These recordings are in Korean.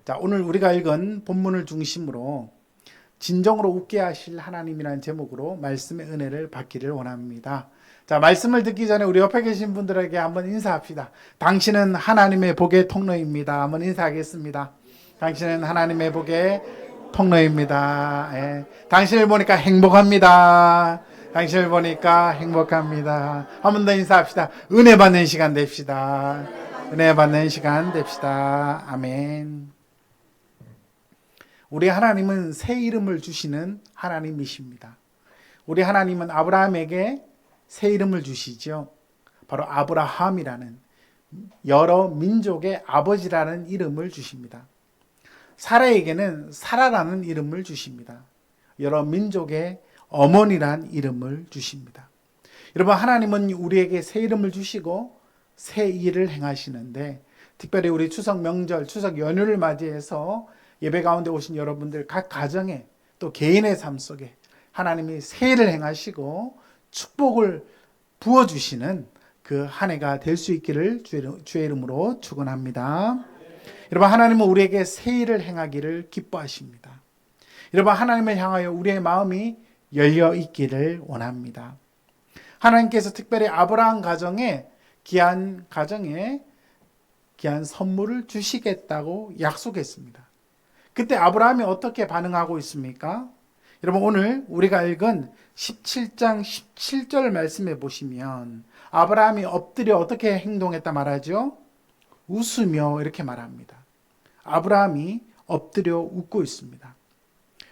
자, 오늘 우리가 읽은 본문을 중심으로 진정으로 웃게 하실 하나님이라는 제목으로 말씀의 은혜를 받기를 원합니다. 자, 말씀을 듣기 전에 우리 옆에 계신 분들에게 한번 인사합시다. 당신은 하나님의 복의 통로입니다. 한번 인사하겠습니다. 당신은 하나님의 복의 통로입니다. 예. 당신을 보니까 행복합니다. 당신을 보니까 행복합니다. 한 번 더 인사합시다. 은혜 받는 시간 됩시다. 은혜 받는 시간 됩시다. 아멘. 우리 하나님은 새 이름을 주시는 하나님이십니다. 우리 하나님은 아브라함에게 새 이름을 주시죠. 바로 아브라함이라는 여러 민족의 아버지라는 이름을 주십니다. 사라에게는 사라라는 이름을 주십니다. 여러 민족의 어머니란 이름을 주십니다. 여러분, 하나님은 우리에게 새 이름을 주시고 새 일을 행하시는데, 특별히 우리 추석 명절, 추석 연휴를 맞이해서 예배 가운데 오신 여러분들 각 가정에 또 개인의 삶 속에 하나님이 새 일을 행하시고 축복을 부어주시는 그 한 해가 될 수 있기를 주의 이름으로 축원합니다. 여러분, 하나님은 우리에게 새 일을 행하기를 기뻐하십니다. 여러분, 하나님을 향하여 우리의 마음이 열려 있기를 원합니다. 하나님께서 특별히 아브라함 귀한 가정에 귀한 선물을 주시겠다고 약속했습니다. 그때 아브라함이 어떻게 반응하고 있습니까? 여러분, 오늘 우리가 읽은 17장 17절 말씀에 보시면 아브라함이 엎드려 어떻게 행동했다 말하죠? 웃으며 이렇게 말합니다. 아브라함이 엎드려 웃고 있습니다.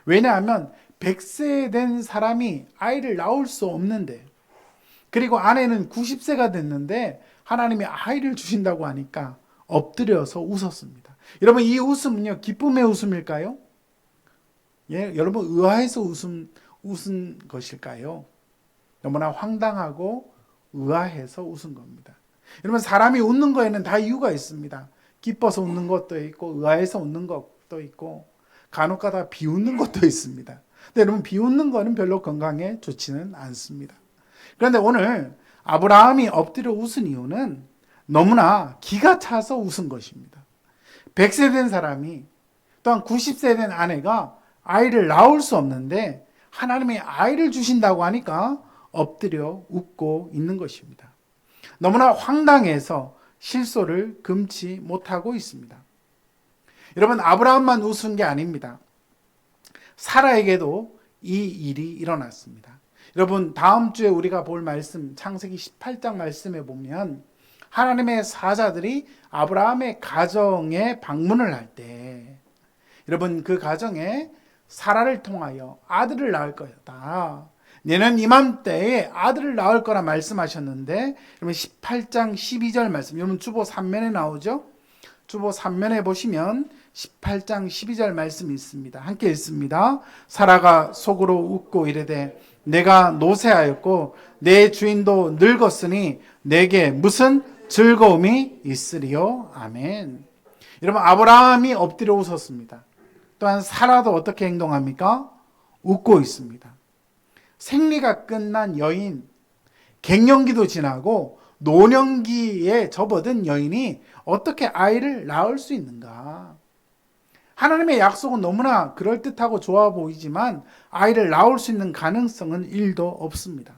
왜냐하면 100세 된 사람이 아이를 낳을 수 없는데, 그리고 아내는 90세가 됐는데 하나님이 아이를 주신다고 하니까 엎드려서 웃었습니다. 여러분, 이 웃음은요, 기쁨의 웃음일까요? 예, 여러분, 의아해서 웃은 것일까요? 너무나 황당하고 의아해서 웃은 겁니다. 여러분, 사람이 웃는 거에는 다 이유가 있습니다. 기뻐서 웃는 것도 있고, 의아해서 웃는 것도 있고, 간혹가다 비웃는 것도 있습니다. 근데 여러분, 비웃는 거는 별로 건강에 좋지는 않습니다. 그런데 오늘 아브라함이 엎드려 웃은 이유는 너무나 기가 차서 웃은 것입니다. 100세 된 사람이, 또한 90세 된 아내가 아이를 낳을 수 없는데 하나님이 아이를 주신다고 하니까 엎드려 웃고 있는 것입니다. 너무나 황당해서 실소를 금치 못하고 있습니다. 여러분, 아브라함만 웃은 게 아닙니다. 사라에게도 이 일이 일어났습니다. 여러분, 다음 주에 우리가 볼 말씀, 창세기 18장 말씀에 보면 하나님의 사자들이 아브라함의 가정에 방문을 할 때, 여러분, 그 가정에 사라를 통하여 아들을 낳을 거다. 내년 이맘때에 아들을 낳을 거라 말씀하셨는데, 여러분 18장 12절 말씀, 여러분 주보 3면에 나오죠? 주보 3면에 보시면 18장 12절 말씀이 있습니다. 함께 읽습니다. 사라가 속으로 웃고 이르되 내가 노쇠하였고 내 주인도 늙었으니 내게 무슨 즐거움이 있으리요. 아멘. 여러분, 아브라함이 엎드려 웃었습니다. 또한 사라도 어떻게 행동합니까? 웃고 있습니다. 생리가 끝난 여인, 갱년기도 지나고 노년기에 접어든 여인이 어떻게 아이를 낳을 수 있는가? 하나님의 약속은 너무나 그럴듯하고 좋아 보이지만 아이를 낳을 수 있는 가능성은 1도 없습니다.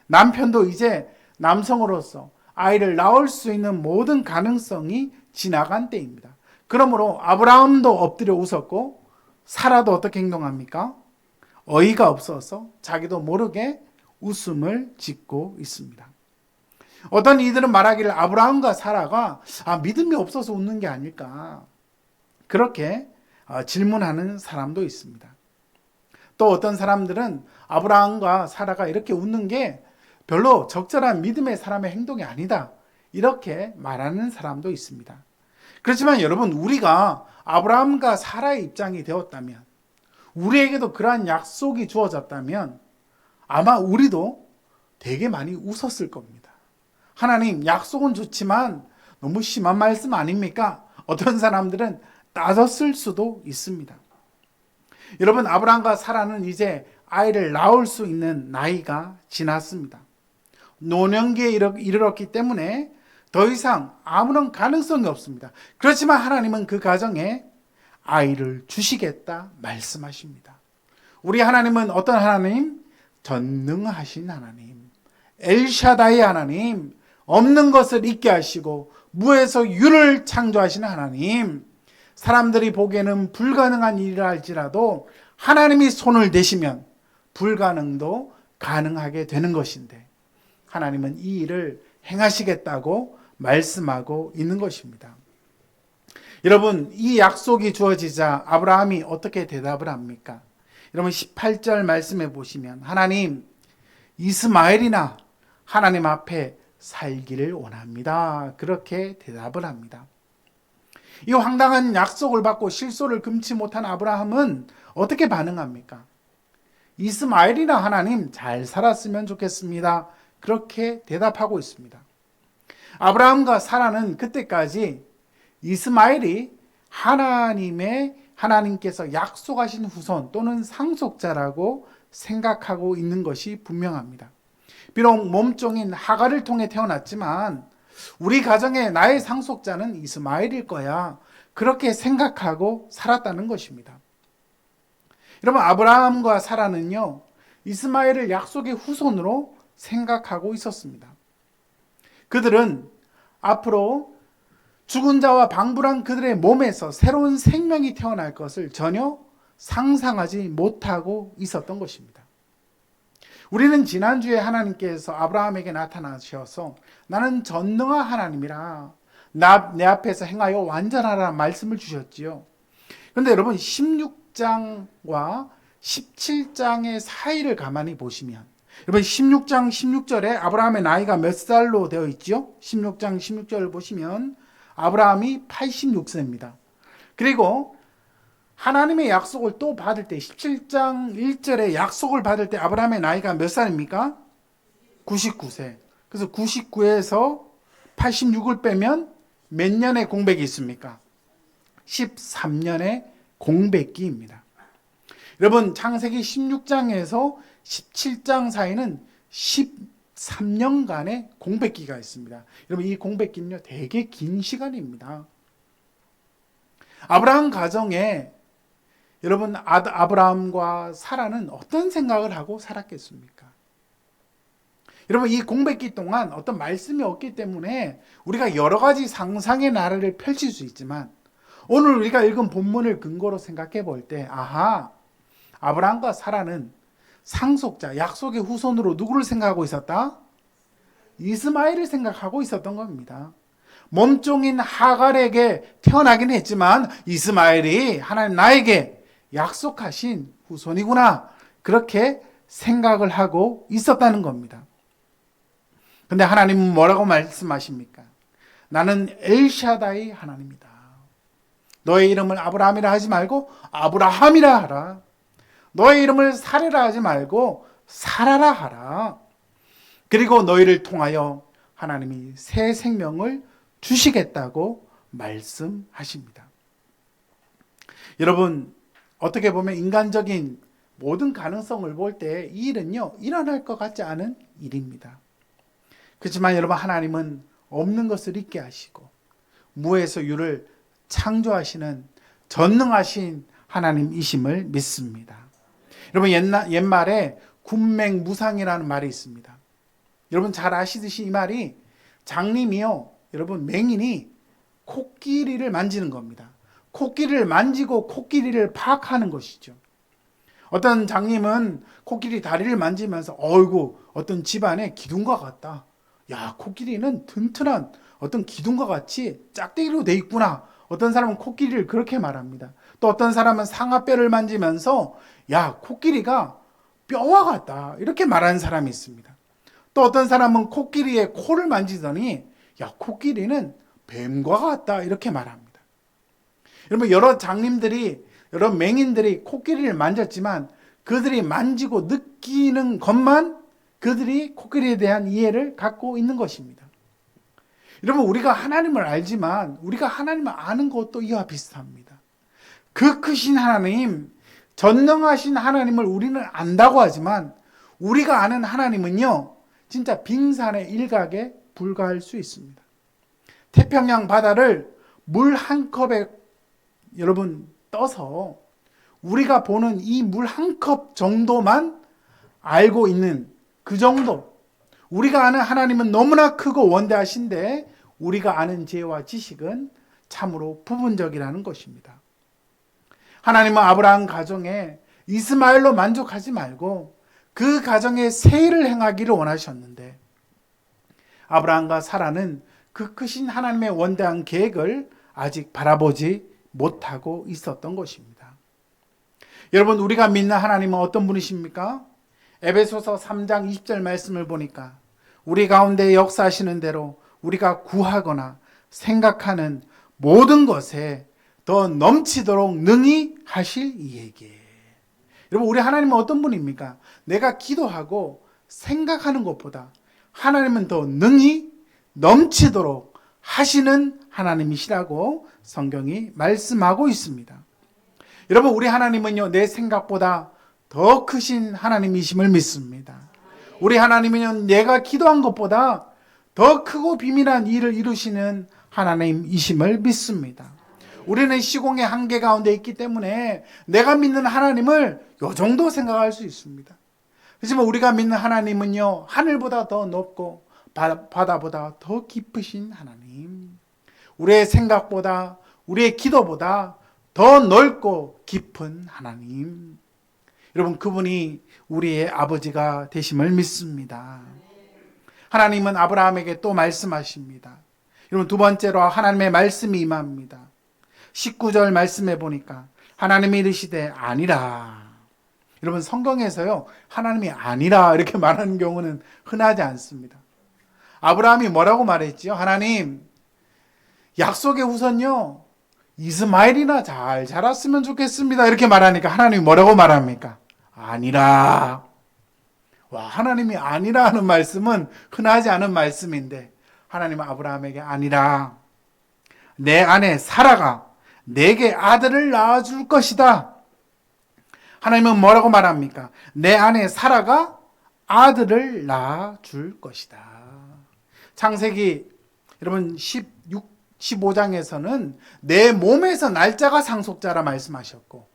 남편도 이제 남성으로서 아이를 낳을 수 있는 모든 가능성이 지나간 때입니다. 그러므로 아브라함도 엎드려 웃었고 사라도 어떻게 행동합니까? 어이가 없어서 자기도 모르게 웃음을 짓고 있습니다. 어떤 이들은 말하기를 아브라함과 사라가 믿음이 없어서 웃는 게 아닐까, 그렇게 질문하는 사람도 있습니다. 또 어떤 사람들은 아브라함과 사라가 이렇게 웃는 게 별로 적절한 믿음의 사람의 행동이 아니다, 이렇게 말하는 사람도 있습니다. 그렇지만 여러분, 우리가 아브라함과 사라의 입장이 되었다면, 우리에게도 그러한 약속이 주어졌다면 아마 우리도 되게 많이 웃었을 겁니다. 하나님, 약속은 좋지만 너무 심한 말씀 아닙니까? 어떤 사람들은 따졌을 수도 있습니다. 여러분, 아브라함과 사라는 이제 아이를 낳을 수 있는 나이가 지났습니다. 노년기에 이르렀기 때문에 더 이상 아무런 가능성이 없습니다. 그렇지만 하나님은 그 가정에 아이를 주시겠다 말씀하십니다. 우리 하나님은 어떤 하나님? 전능하신 하나님, 엘샤다이 하나님, 없는 것을 있게 하시고 무에서 유를 창조하시는 하나님, 사람들이 보기에는 불가능한 일이라 할지라도 하나님이 손을 대시면 불가능도 가능하게 되는 것인데 하나님은 이 일을 행하시겠다고 말씀하고 있는 것입니다. 여러분, 이 약속이 주어지자 아브라함이 어떻게 대답을 합니까? 여러분 18절 말씀해 보시면 하나님, 이스마엘이나 하나님 앞에 살기를 원합니다. 그렇게 대답을 합니다. 이 황당한 약속을 받고 실소를 금치 못한 아브라함은 어떻게 반응합니까? 이스마엘이나 하나님 잘 살았으면 좋겠습니다. 그렇게 대답하고 있습니다. 아브라함과 사라는 그때까지 이스마엘이 하나님께서 약속하신 후손 또는 상속자라고 생각하고 있는 것이 분명합니다. 비록 몸종인 하갈을 통해 태어났지만 우리 가정의 나의 상속자는 이스마엘일 거야. 그렇게 생각하고 살았다는 것입니다. 여러분, 아브라함과 사라는요, 이스마엘을 약속의 후손으로 생각하고 있었습니다. 그들은 앞으로 죽은 자와 방불한 그들의 몸에서 새로운 생명이 태어날 것을 전혀 상상하지 못하고 있었던 것입니다. 우리는 지난주에 하나님께서 아브라함에게 나타나셔서 나는 전능한 하나님이라 내 앞에서 행하여 완전하라는 말씀을 주셨지요. 그런데 여러분 16장과 17장의 사이를 가만히 보시면 여러분 16장 16절에 아브라함의 나이가 몇 살로 되어 있죠? 16장 16절을 보시면 아브라함이 86세입니다. 그리고 하나님의 약속을 또 받을 때 17장 1절에 약속을 받을 때 아브라함의 나이가 몇 살입니까? 99세. 그래서 99에서 86을 빼면 몇 년의 공백이 있습니까? 13년의 공백기입니다. 여러분 창세기 16장에서 17장 사이는 13년간의 공백기가 있습니다. 여러분 이 공백기는요 되게 긴 시간입니다. 아브라함 가정에 여러분 아브라함과 사라는 어떤 생각을 하고 살았겠습니까? 여러분 이 공백기 동안 어떤 말씀이 없기 때문에 우리가 여러 가지 상상의 나래를 펼칠 수 있지만 오늘 우리가 읽은 본문을 근거로 생각해 볼 때 아하, 아브라함과 사라는 상속자, 약속의 후손으로 누구를 생각하고 있었다? 이스마엘을 생각하고 있었던 겁니다. 몸종인 하갈에게 태어나긴 했지만 이스마엘이 하나님 나에게 약속하신 후손이구나 그렇게 생각을 하고 있었다는 겁니다. 근데 하나님은 뭐라고 말씀하십니까? 나는 엘샤다이 하나님이다. 너의 이름을 아브라함이라 하지 말고 아브라함이라 하라. 너의 이름을 사레라 하지 말고 사라라 하라. 그리고 너희를 통하여 하나님이 새 생명을 주시겠다고 말씀하십니다. 여러분 어떻게 보면 인간적인 모든 가능성을 볼 때 이 일은요 일어날 것 같지 않은 일입니다. 그렇지만 여러분 하나님은 없는 것을 있게 하시고 무에서 유를 창조하시는 전능하신 하나님이심을 믿습니다. 여러분 옛말에 군맹무상이라는 말이 있습니다. 여러분 잘 아시듯이 이 말이 장님이요 여러분 맹인이 코끼리를 만지는 겁니다. 코끼리를 만지고 코끼리를 파악하는 것이죠. 어떤 장님은 코끼리 다리를 만지면서 어이구 어떤 집안의 기둥과 같다. 야 코끼리는 튼튼한 어떤 기둥과 같이 짝대기로 돼 있구나. 어떤 사람은 코끼리를 그렇게 말합니다. 또 어떤 사람은 상아뼈를 만지면서 야 코끼리가 뼈와 같다. 이렇게 말하는 사람이 있습니다. 또 어떤 사람은 코끼리의 코를 만지더니 야 코끼리는 뱀과 같다. 이렇게 말합니다. 여러분 여러 장님들이 여러 맹인들이 코끼리를 만졌지만 그들이 만지고 느끼는 것만 그들이 코끼리에 대한 이해를 갖고 있는 것입니다. 여러분 우리가 하나님을 알지만 우리가 하나님을 아는 것도 이와 비슷합니다. 그 크신 하나님, 전능하신 하나님을 우리는 안다고 하지만 우리가 아는 하나님은요 진짜 빙산의 일각에 불과할 수 있습니다. 태평양 바다를 물 한 컵에 여러분 떠서 우리가 보는 이 물 한 컵 정도만 알고 있는 그 정도. 우리가 아는 하나님은 너무나 크고 원대하신데 우리가 아는 지혜와 지식은 참으로 부분적이라는 것입니다. 하나님은 아브라함 가정에 이스마엘로 만족하지 말고 그 가정에 세일을 행하기를 원하셨는데 아브라함과 사라는 그 크신 하나님의 원대한 계획을 아직 바라보지 못하고 있었던 것입니다. 여러분, 우리가 믿는 하나님은 어떤 분이십니까? 에베소서 3장 20절 말씀을 보니까 우리 가운데 역사하시는 대로 우리가 구하거나 생각하는 모든 것에 더 넘치도록 능히 하실 이에게. 여러분, 우리 하나님은 어떤 분입니까? 내가 기도하고 생각하는 것보다 하나님은 더 능히 넘치도록 하시는 하나님이시라고 성경이 말씀하고 있습니다. 여러분, 우리 하나님은요, 내 생각보다 더 크신 하나님이심을 믿습니다. 우리 하나님은 내가 기도한 것보다 더 크고 비밀한 일을 이루시는 하나님이심을 믿습니다. 우리는 시공의 한계 가운데 있기 때문에 내가 믿는 하나님을 요 정도 생각할 수 있습니다. 하지만 우리가 믿는 하나님은요, 하늘보다 더 높고 바다보다 더 깊으신 하나님, 우리의 생각보다 우리의 기도보다 더 넓고 깊은 하나님, 여러분, 그분이 우리의 아버지가 되심을 믿습니다. 하나님은 아브라함에게 또 말씀하십니다. 여러분, 두 번째로 하나님의 말씀이 임합니다. 19절 말씀해 보니까 하나님이 이르시되 아니라. 여러분, 성경에서요, 하나님이 아니라 이렇게 말하는 경우는 흔하지 않습니다. 아브라함이 뭐라고 말했지요? 하나님, 약속의 후손요, 이스마엘이나 잘 자랐으면 좋겠습니다. 이렇게 말하니까 하나님이 뭐라고 말합니까? 아니라. 와, 하나님이 아니라 하는 말씀은 흔하지 않은 말씀인데 하나님은 아브라함에게 아니라 내 아내 사라가 내게 아들을 낳아줄 것이다. 하나님은 뭐라고 말합니까? 내 아내 사라가 아들을 낳아줄 것이다. 창세기 여러분 15장에서는 내 몸에서 날짜가 상속자라 말씀하셨고,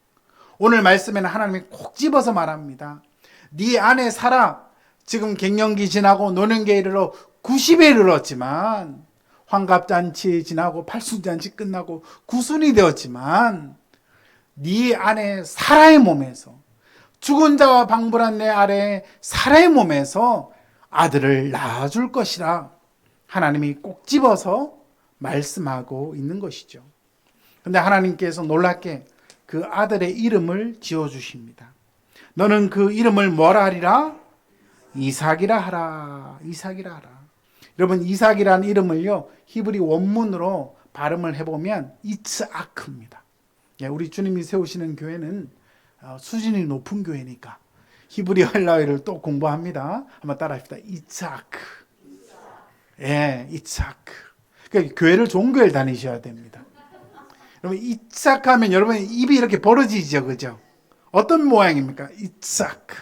오늘 말씀에는 하나님이 콕 집어서 말합니다. 네 아내 사라 지금 갱년기 지나고 노년기에 이르러 90에 이르렀지만, 환갑잔치 지나고 팔순잔치 끝나고 구순이 되었지만 네 아내 사라의 몸에서, 죽은 자와 방불한 내 아내 사라의 몸에서 아들을 낳아줄 것이라 하나님이 꼭 집어서 말씀하고 있는 것이죠. 그런데 하나님께서 놀랍게 그 아들의 이름을 지어주십니다. 너는 그 이름을 뭐라 하리라? 이삭이라 하라. 이삭이라 하라. 여러분, 이삭이라는 이름을요, 히브리 원문으로 발음을 해보면 이츠아크입니다. 우리 주님이 세우시는 교회는 수준이 높은 교회니까 히브리 헬라어를 또 공부합니다. 한번 따라합시다. 이츠아크. 예, 이츠아크. 그러니까 교회를 좋은 교회를 다니셔야 됩니다. 여러분, 이츠아크 하면 여러분 입이 이렇게 벌어지죠, 그죠? 어떤 모양입니까? 이츠아크.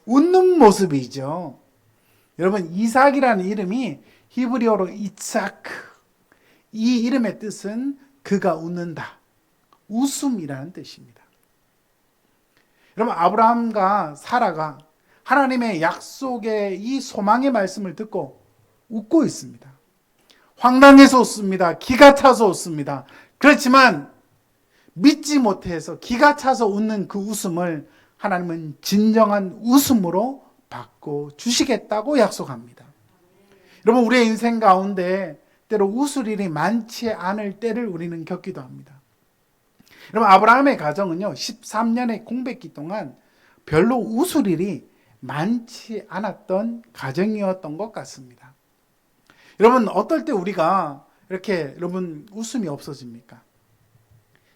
웃는 모습이죠. 여러분, 이삭이라는 이름이 히브리어로 이츠아크. 이 이름의 뜻은 그가 웃는다, 웃음이라는 뜻입니다. 여러분, 아브라함과 사라가 하나님의 약속의 이 소망의 말씀을 듣고 웃고 있습니다. 황당해서 웃습니다. 기가 차서 웃습니다. 그렇지만 믿지 못해서 기가 차서 웃는 그 웃음을 하나님은 진정한 웃음으로 바꿔 주시겠다고 약속합니다. 여러분, 우리의 인생 가운데 때로 웃을 일이 많지 않을 때를 우리는 겪기도 합니다. 여러분, 아브라함의 가정은요, 13년의 공백기 동안 별로 웃을 일이 많지 않았던 가정이었던 것 같습니다. 여러분, 어떨 때 우리가 이렇게 여러분 웃음이 없어집니까?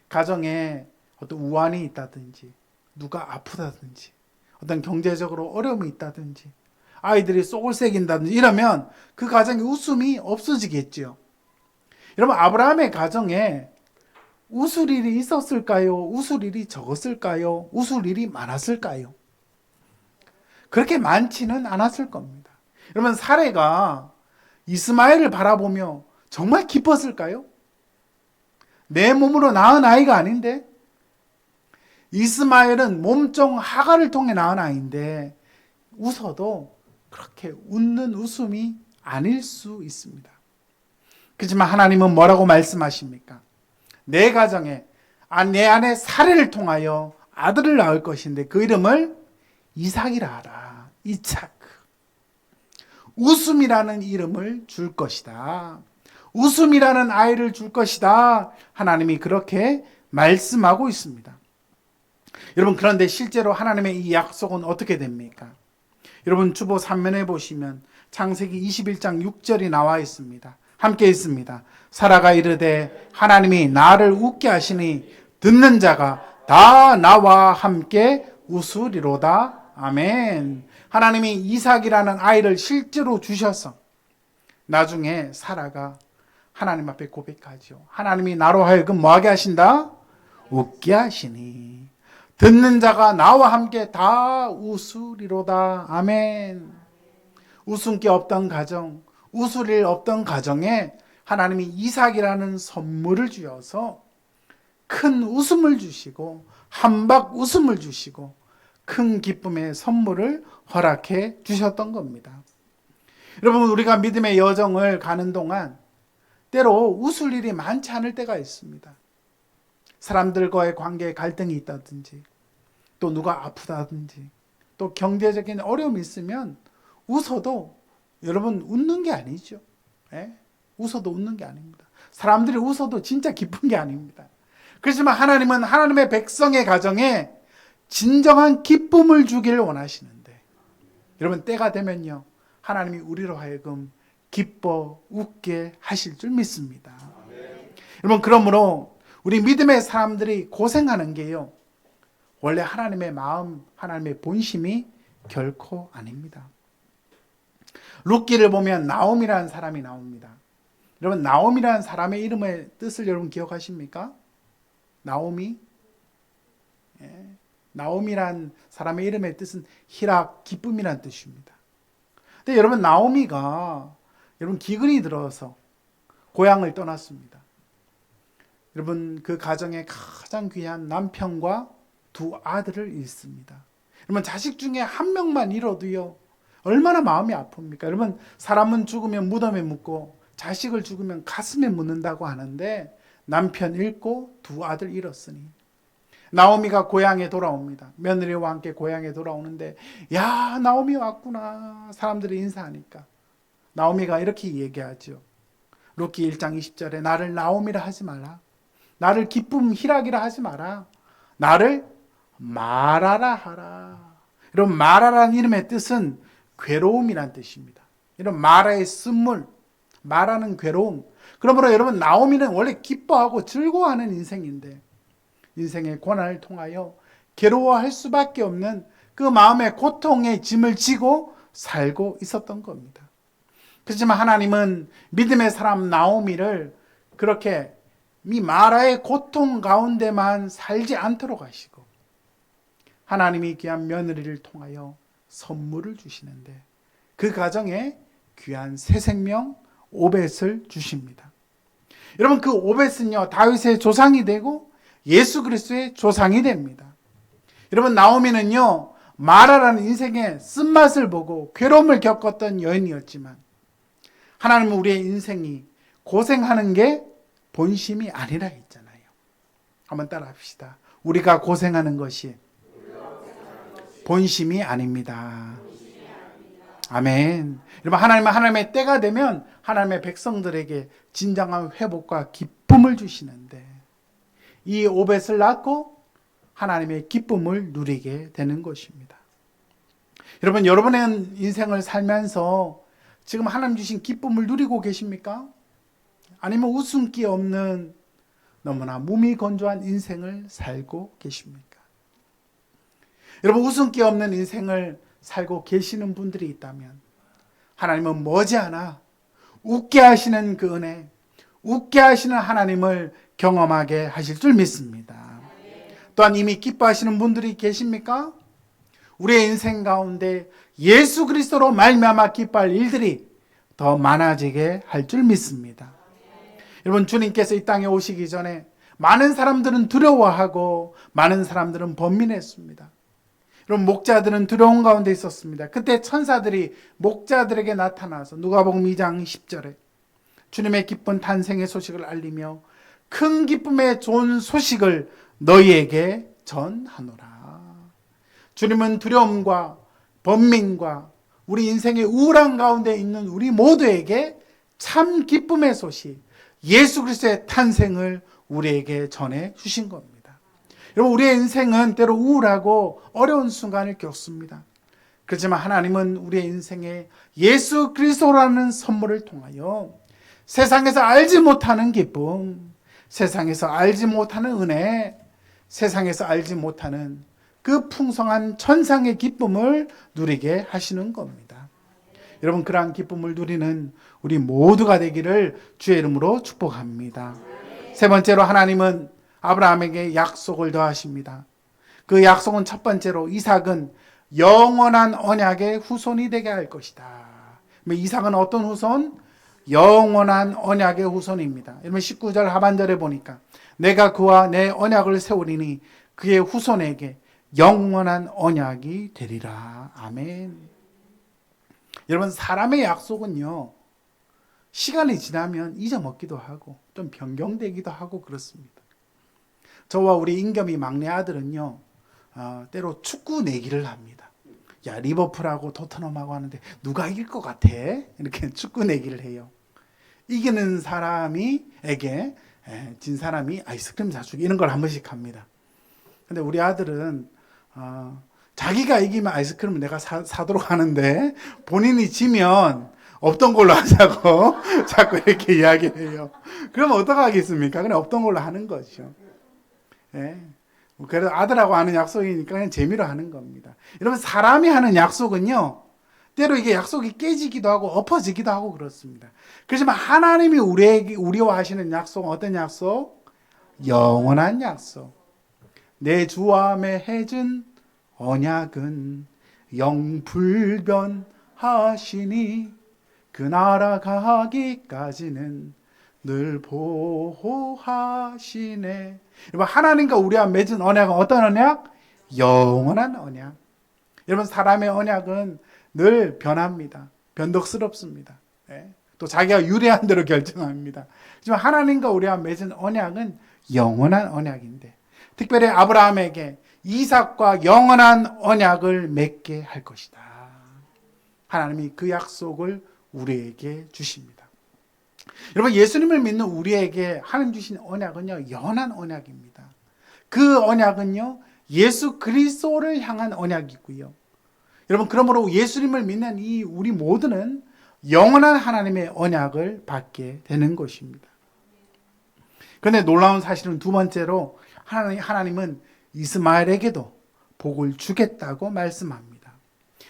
가정에 어떤 우환이 있다든지, 누가 아프다든지, 어떤 경제적으로 어려움이 있다든지, 아이들이 속을 새긴다든지 이러면 그 가정에 웃음이 없어지겠죠. 여러분, 아브라함의 가정에 웃을 일이 있었을까요? 웃을 일이 적었을까요? 웃을 일이 많았을까요? 그렇게 많지는 않았을 겁니다. 여러분, 사레가 이스마엘을 바라보며 정말 기뻤을까요? 내 몸으로 낳은 아이가 아닌데, 이스마엘은 몸종 하가를 통해 낳은 아이인데 웃어도 그렇게 웃는 웃음이 아닐 수 있습니다. 그렇지만 하나님은 뭐라고 말씀하십니까? 내 가정에, 내 안에 사례를 통하여 아들을 낳을 것인데 그 이름을 이삭이라 하라. 이삭. 웃음이라는 이름을 줄 것이다. 웃음이라는 아이를 줄 것이다. 하나님이 그렇게 말씀하고 있습니다. 여러분, 그런데 실제로 하나님의 이 약속은 어떻게 됩니까? 여러분, 주보 3면에 보시면 창세기 21장 6절이 나와 있습니다. 함께 있습니다. 사라가 이르되 하나님이 나를 웃게 하시니 듣는 자가 다 나와 함께 웃으리로다. 아멘. 하나님이 이삭이라는 아이를 실제로 주셔서 나중에 사라가 하나님 앞에 고백하죠. 하나님이 나로 하여금 뭐하게 하신다? 웃게 하시니 듣는 자가 나와 함께 다 웃으리로다. 아멘. 웃음기 없던 가정, 웃을 일 없던 가정에 하나님이 이삭이라는 선물을 주어서 큰 웃음을 주시고 한박 웃음을 주시고 큰 기쁨의 선물을 허락해 주셨던 겁니다. 여러분, 우리가 믿음의 여정을 가는 동안 때로 웃을 일이 많지 않을 때가 있습니다. 사람들과의 관계에 갈등이 있다든지, 또 누가 아프다든지, 또 경제적인 어려움이 있으면 웃어도 여러분 웃는 게 아니죠. 예? 웃어도 웃는 게 아닙니다. 사람들이 웃어도 진짜 기쁜 게 아닙니다. 그렇지만 하나님은 하나님의 백성의 가정에 진정한 기쁨을 주기를 원하시는데, 여러분, 때가 되면요 하나님이 우리로 하여금 기뻐 웃게 하실 줄 믿습니다. 여러분, 그러므로 우리 믿음의 사람들이 고생하는 게요 원래 하나님의 마음, 하나님의 본심이 결코 아닙니다. 룻기를 보면 나옴이라는 사람이 나옵니다. 여러분, 나옴이라는 사람의 이름의 뜻을 여러분 기억하십니까? 나오미? 예. 나오미란 사람의 이름의 뜻은 희락, 기쁨이란 뜻입니다. 근데 여러분, 나오미가 여러분 기근이 들어서 고향을 떠났습니다. 여러분, 그 가정에 가장 귀한 남편과 두 아들을 잃습니다. 여러분, 자식 중에 한 명만 잃어도요 얼마나 마음이 아픕니까? 여러분, 사람은 죽으면 무덤에 묻고 자식을 죽으면 가슴에 묻는다고 하는데 남편 잃고 두 아들 잃었으니 나오미가 고향에 돌아옵니다. 며느리와 함께 고향에 돌아오는데, 야, 나오미 왔구나. 사람들이 인사하니까 나오미가 이렇게 얘기하죠. 룻기 1장 20절에 나를 나오미라 하지 마라. 나를 기쁨 희락이라 하지 마라. 나를 마라라 하라. 여러분, 마라라는 이름의 뜻은 괴로움이란 뜻입니다. 이런 마라의 쓴물, 마라는 괴로움. 그러므로 여러분, 나오미는 원래 기뻐하고 즐거워하는 인생인데 인생의 고난을 통하여 괴로워할 수밖에 없는 그 마음의 고통의 짐을 지고 살고 있었던 겁니다. 그렇지만 하나님은 믿음의 사람 나오미를 그렇게 이 마라의 고통 가운데만 살지 않도록 하시고 하나님이 귀한 며느리를 통하여 선물을 주시는데 그 가정에 귀한 새 생명 오벳을 주십니다. 여러분, 그 오벳은요 다윗의 조상이 되고 예수 그리스도의 조상이 됩니다. 여러분, 나오미는요 마라라는 인생의 쓴맛을 보고 괴로움을 겪었던 여인이었지만 하나님은 우리의 인생이 고생하는 게 본심이 아니라 했잖아요. 한번 따라 합시다. 우리가 고생하는 것이 본심이 아닙니다. 아멘. 여러분, 하나님은 하나님의 때가 되면 하나님의 백성들에게 진정한 회복과 기쁨을 주시는데 이 오벳을 낳고 하나님의 기쁨을 누리게 되는 것입니다. 여러분, 여러분의 인생을 살면서 지금 하나님 주신 기쁨을 누리고 계십니까? 아니면 웃음기 없는 너무나 무미건조한 인생을 살고 계십니까? 여러분, 웃음기 없는 인생을 살고 계시는 분들이 있다면 하나님은 머지않아 웃게 하시는 그 은혜, 웃게 하시는 하나님을 경험하게 하실 줄 믿습니다. 또한 이미 기뻐하시는 분들이 계십니까? 우리의 인생 가운데 예수 그리스도로 말미암아 기뻐할 일들이 더 많아지게 할 줄 믿습니다. 여러분, 주님께서 이 땅에 오시기 전에 많은 사람들은 두려워하고 많은 사람들은 번민했습니다. 여러분, 목자들은 두려운 가운데 있었습니다. 그때 천사들이 목자들에게 나타나서 누가복음 2장 10절에 주님의 기쁜 탄생의 소식을 알리며 큰 기쁨의 좋은 소식을 너희에게 전하노라. 주님은 두려움과 번민과 우리 인생의 우울한 가운데 있는 우리 모두에게 참 기쁨의 소식, 예수 그리스도의 탄생을 우리에게 전해 주신 겁니다. 여러분, 우리의 인생은 때로 우울하고 어려운 순간을 겪습니다. 그렇지만 하나님은 우리의 인생에 예수 그리스도라는 선물을 통하여 세상에서 알지 못하는 기쁨, 세상에서 알지 못하는 은혜, 세상에서 알지 못하는 그 풍성한 천상의 기쁨을 누리게 하시는 겁니다. 여러분, 그러한 기쁨을 누리는 우리 모두가 되기를 주의 이름으로 축복합니다. 세 번째로, 하나님은 아브라함에게 약속을 더하십니다. 그 약속은 첫 번째로 이삭은 영원한 언약의 후손이 되게 할 것이다. 이삭은 어떤 후손? 영원한 언약의 후손입니다. 여러분, 19절 하반절에 보니까 내가 그와 내 언약을 세우리니 그의 후손에게 영원한 언약이 되리라. 아멘. 여러분, 사람의 약속은요, 시간이 지나면 잊어먹기도 하고 좀 변경되기도 하고 그렇습니다. 저와 우리 임겸이 막내 아들은요, 때로 축구 내기를 합니다. 야, 리버풀하고 토트넘하고 하는데 누가 이길 것 같아? 이렇게 축구 내기를 해요. 이기는 사람이에게 진 사람이 아이스크림 사주기, 이런 걸 한 번씩 합니다. 근데 우리 아들은 자기가 이기면 아이스크림을 내가 사도록 하는데 본인이 지면 없던 걸로 하자고 자꾸 이렇게 이야기해요. 그러면 어떡하겠습니까? 그냥 없던 걸로 하는 거죠. 예. 그래도 아들하고 하는 약속이니까 그냥 재미로 하는 겁니다. 여러분, 사람이 하는 약속은요, 때로 이게 약속이 깨지기도 하고 엎어지기도 하고 그렇습니다. 그렇지만 하나님이 우리와 하시는 약속은 어떤 약속? 영원한 약속. 내 주와 맺은 언약은 영불변하시니 그 나라 가기까지는 늘 보호하시네. 여러분, 하나님과 우리와 맺은 언약은 어떤 언약? 영원한 언약. 여러분, 사람의 언약은 늘 변합니다. 변덕스럽습니다. 또 자기가 유리한 대로 결정합니다. 하지만 하나님과 우리와 맺은 언약은 영원한 언약인데, 특별히 아브라함에게 이삭과 영원한 언약을 맺게 할 것이다. 하나님이 그 약속을 우리에게 주십니다. 여러분, 예수님을 믿는 우리에게 하나님 주신 언약은요, 영원한 언약입니다. 그 언약은요, 예수 그리스도를 향한 언약이고요. 여러분, 그러므로 예수님을 믿는 우리 모두는 영원한 하나님의 언약을 받게 되는 것입니다. 그런데 놀라운 사실은 두 번째로, 하나님은 이스마엘에게도 복을 주겠다고 말씀합니다.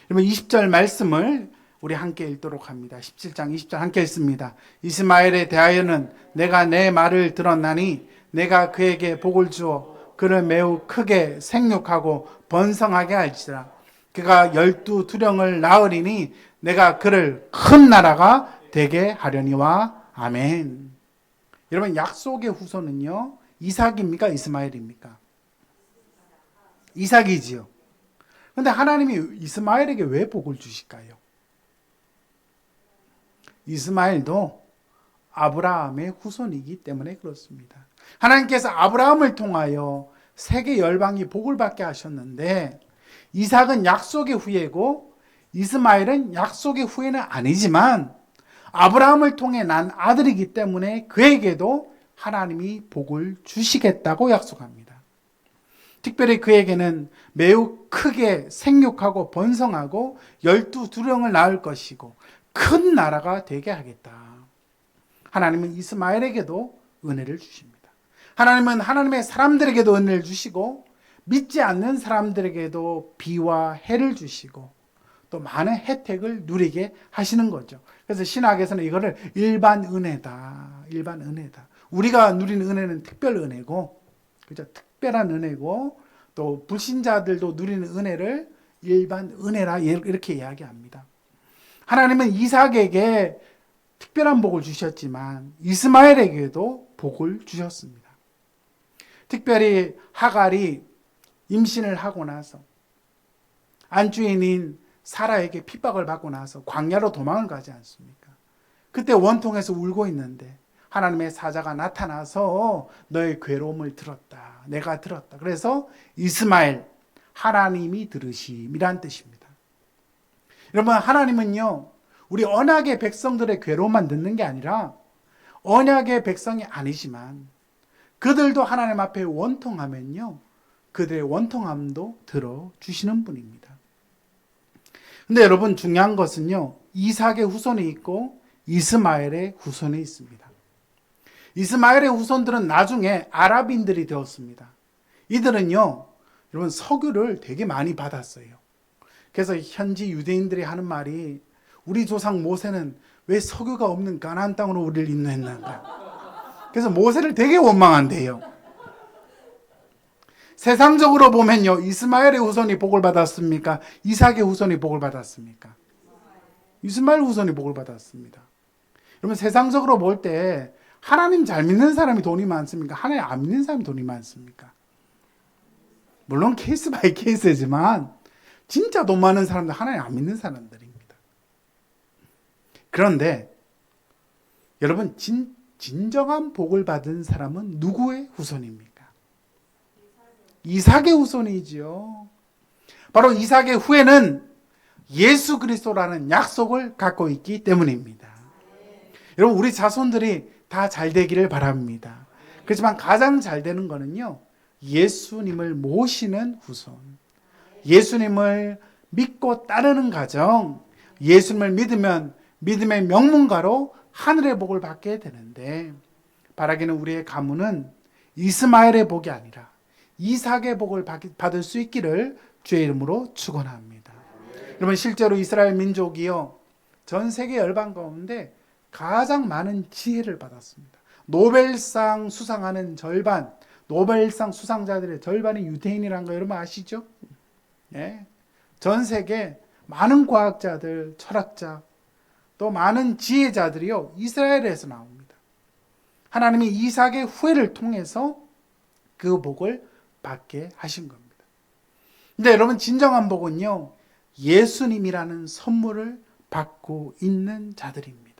여러분, 20절 말씀을 우리 함께 읽도록 합니다. 17장 20절 함께 읽습니다. 이스마엘에 대하여는 내가 내 말을 들었나니 내가 그에게 복을 주어 그를 매우 크게 생육하고 번성하게 할지라. 그가 12두령을 낳으리니 내가 그를 큰 나라가 되게 하려니와. 아멘. 여러분, 약속의 후손은요, 이삭입니까? 이스마엘입니까? 이삭이지요. 그런데 하나님이 이스마엘에게 왜 복을 주실까요? 이스마엘도 아브라함의 후손이기 때문에 그렇습니다. 하나님께서 아브라함을 통하여 세계 열방이 복을 받게 하셨는데, 이삭은 약속의 후예고 이스마엘은 약속의 후예는 아니지만 아브라함을 통해 난 아들이기 때문에 그에게도 하나님이 복을 주시겠다고 약속합니다. 특별히 그에게는 매우 크게 생육하고 번성하고 12두령을 낳을 것이고 큰 나라가 되게 하겠다. 하나님은 이스마엘에게도 은혜를 주십니다. 하나님은 하나님의 사람들에게도 은혜를 주시고 믿지 않는 사람들에게도 비와 해를 주시고 또 많은 혜택을 누리게 하시는 거죠. 그래서 신학에서는 이거를 일반 은혜다. 일반 은혜다. 우리가 누리는 은혜는 특별 은혜고, 그죠? 특별한 은혜고, 또 불신자들도 누리는 은혜를 일반 은혜라 이렇게 이야기합니다. 하나님은 이삭에게 특별한 복을 주셨지만 이스마엘에게도 복을 주셨습니다. 특별히 하갈이 임신을 하고 나서 안주인인 사라에게 핍박을 받고 나서 광야로 도망을 가지 않습니까? 그때 원통에서 울고 있는데 하나님의 사자가 나타나서 너의 괴로움을 들었다. 내가 들었다. 그래서 이스마엘, 하나님이 들으심이란 뜻입니다. 여러분, 하나님은요, 우리 언약의 백성들의 괴로움만 듣는 게 아니라 언약의 백성이 아니지만 그들도 하나님 앞에 원통하면요, 그들의 원통함도 들어주시는 분입니다. 근데 여러분, 중요한 것은요, 이삭의 후손이 있고 이스마엘의 후손이 있습니다. 이스마엘의 후손들은 나중에 아랍인들이 되었습니다. 이들은요, 여러분, 석유를 되게 많이 받았어요. 그래서 현지 유대인들이 하는 말이, 우리 조상 모세는 왜 석유가 없는 가나안 땅으로 우리를 인도했는가. 그래서 모세를 되게 원망한대요. 세상적으로 보면요, 이스마엘의 후손이 복을 받았습니까? 이삭의 후손이 복을 받았습니까? 이스마엘 후손이 복을 받았습니다. 여러분, 세상적으로 볼 때 하나님 잘 믿는 사람이 돈이 많습니까? 하나님 안 믿는 사람이 돈이 많습니까? 물론 케이스 바이 케이스지만 진짜 돈 많은 사람들 하나님 안 믿는 사람들입니다. 그런데 여러분, 진정한 복을 받은 사람은 누구의 후손입니까? 이삭의 후손이지요. 바로 이삭의 후에는 예수 그리스도라는 약속을 갖고 있기 때문입니다. 여러분, 우리 자손들이 다 잘 되기를 바랍니다. 그렇지만 가장 잘 되는 거는요, 예수님을 모시는 후손, 예수님을 믿고 따르는 가정, 예수님을 믿으면 믿음의 명문가로 하늘의 복을 받게 되는데, 바라기는 우리의 가문은 이스마엘의 복이 아니라 이삭의 복을 받을 수 있기를 주의 이름으로 축원합니다. 여러분, 실제로 이스라엘 민족이요, 전 세계 열방 가운데 가장 많은 지혜를 받았습니다. 노벨상 수상하는 절반, 노벨상 수상자들의 절반이 유대인이라는 거 여러분 아시죠? 예. 전 세계 많은 과학자들, 철학자, 또 많은 지혜자들이요, 이스라엘에서 나옵니다. 하나님이 이삭의 후예를 통해서 그 복을 받게 하신 겁니다. 근데 여러분, 진정한 복은요, 예수님이라는 선물을 받고 있는 자들입니다.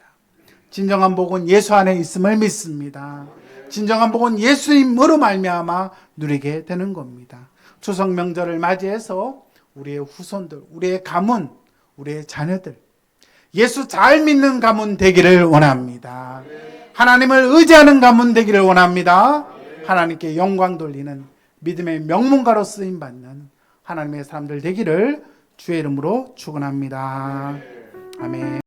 진정한 복은 예수 안에 있음을 믿습니다. 진정한 복은 예수님으로 말미암아 누리게 되는 겁니다. 추석 명절을 맞이해서 우리의 후손들, 우리의 가문, 우리의 자녀들, 예수 잘 믿는 가문 되기를 원합니다. 하나님을 의지하는 가문 되기를 원합니다. 하나님께 영광 돌리는 믿음의 명문가로 쓰임받는 하나님의 사람들 되기를 주의 이름으로 축원합니다. 아멘.